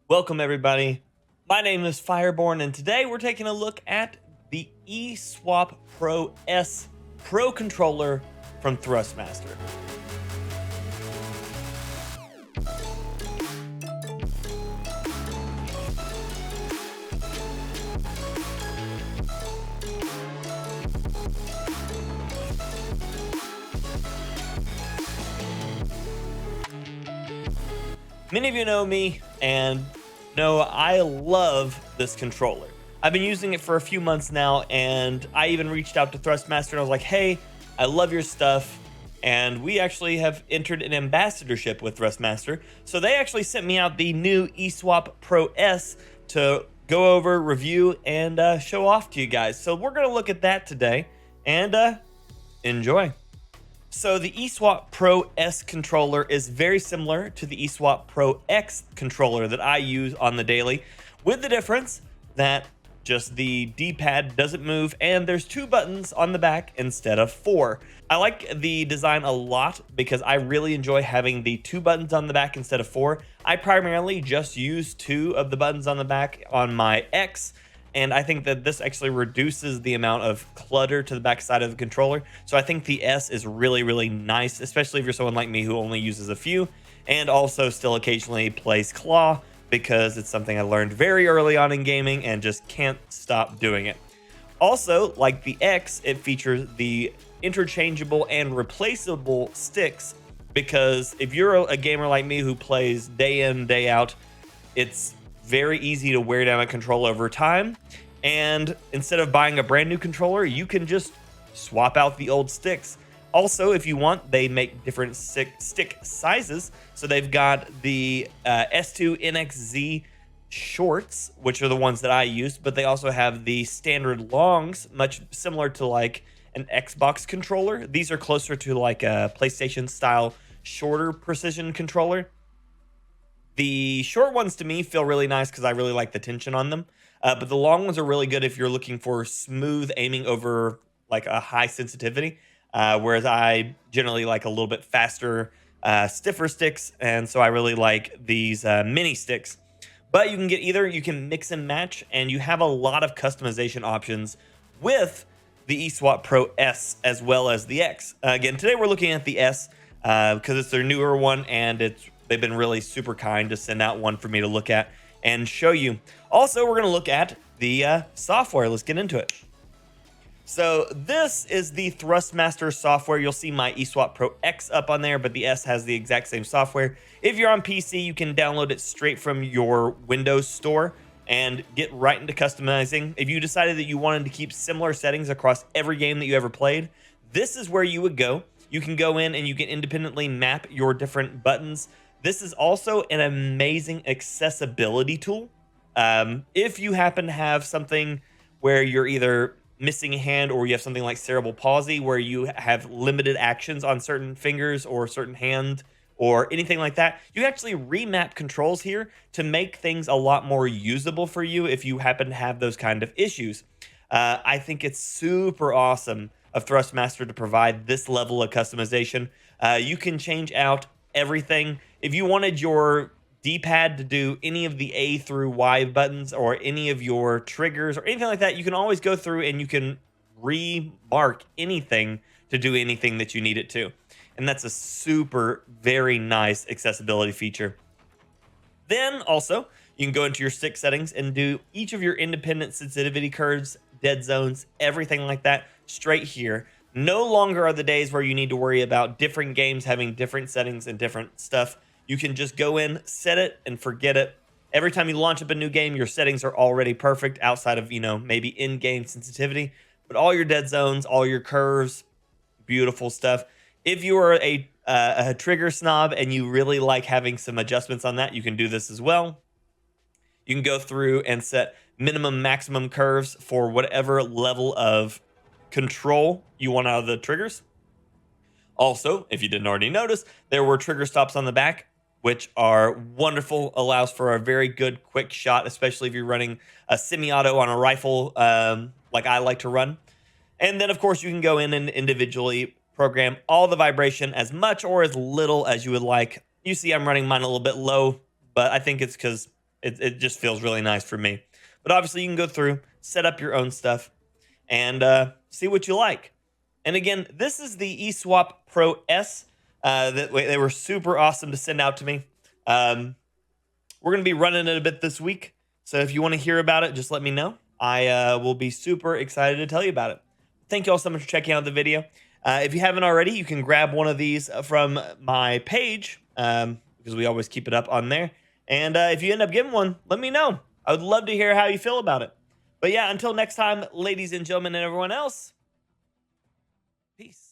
Welcome everybody. My name is FyrBorne and today we're taking a look at the eSwap Pro S Pro controller from Thrustmaster. Many of you know me and know I love this controller. I've been using it for a few months now, and I even reached out to Thrustmaster and I was like, hey, I love your stuff. And we actually have entered an ambassadorship with Thrustmaster. So they actually sent me out the new eSwap Pro S to go over, review, and show off to you guys. So we're going to look at that today and enjoy. So the eSwap Pro S controller is very similar to the eSwap Pro X controller that I use on the daily, with the difference that just the D-pad doesn't move and there's 2 buttons on the back instead of 4. I like the design a lot because I really enjoy having the 2 buttons on the back instead of 4. I primarily just use 2 of the buttons on the back on my X, and I think that this actually reduces the amount of clutter to the back side of the controller. So I think the S is really, really nice, especially if you're someone like me who only uses a few and also still occasionally plays claw, because it's something I learned very early on in gaming and just can't stop doing it. Also, like the X, it features the interchangeable and replaceable sticks, because if you're a gamer like me who plays day in, day out, it's very easy to wear down a controller over time, and instead of buying a brand new controller, you can just swap out the old sticks. Also, if you want, they make different stick sizes. So they've got the S2 NXZ shorts, which are the ones that I use, but they also have the standard longs, much similar to like an Xbox controller. These are closer to like a PlayStation style shorter precision controller. The short ones to me feel really nice because I really like the tension on them. But the long ones are really good if you're looking for smooth aiming over like a high sensitivity. Whereas I generally like a little bit faster, stiffer sticks. And so I really like these mini sticks. But you can get either, you can mix and match, and you have a lot of customization options with the eSwap Pro S as well as the X. Again, today we're looking at the S because it's their newer one, and they've been really super kind to send out one for me to look at and show you. Also, we're going to look at the software. Let's get into it. So this is the Thrustmaster software. You'll see my eSwap Pro X up on there, but the S has the exact same software. If you're on PC, you can download it straight from your Windows store and get right into customizing. If you decided that you wanted to keep similar settings across every game that you ever played, this is where you would go. You can go in and you can independently map your different buttons. This is also an amazing accessibility tool. If you happen to have something where you're either missing a hand or you have something like cerebral palsy where you have limited actions on certain fingers or certain hand or anything like that, you can actually remap controls here to make things a lot more usable for you if you happen to have those kind of issues. I think it's super awesome of Thrustmaster to provide this level of customization. You can change out everything. If you wanted your D-pad to do any of the A through Y buttons or any of your triggers or anything like that, you can always go through and you can remark anything to do anything that you need it to. And that's a super, very nice accessibility feature. Then also, you can go into your stick settings and do each of your independent sensitivity curves, dead zones, everything like that straight here. No longer are the days where you need to worry about different games having different settings and different stuff. You can just go in, set it, and forget it. Every time you launch up a new game, your settings are already perfect outside of, maybe in-game sensitivity. But all your dead zones, all your curves, beautiful stuff. If you are a trigger snob and you really like having some adjustments on that, you can do this as well. You can go through and set minimum, maximum curves for whatever level of control you want out of the triggers. Also, if you didn't already notice, there were trigger stops on the back, which are wonderful, allows for a very good quick shot, especially if you're running a semi-auto on a rifle like I like to run. And then, of course, you can go in and individually program all the vibration as much or as little as you would like. You see I'm running mine a little bit low, but I think it's because It just feels really nice for me. But obviously, you can go through, set up your own stuff, and see what you like. And again, this is the eSwap Pro S. They were super awesome to send out to me. We're going to be running it a bit this week. So if you want to hear about it, just let me know. I will be super excited to tell you about it. Thank you all so much for checking out the video. If you haven't already, you can grab one of these from my page because we always keep it up on there. And if you end up getting one, let me know. I would love to hear how you feel about it. But yeah, until next time, ladies and gentlemen and everyone else, peace.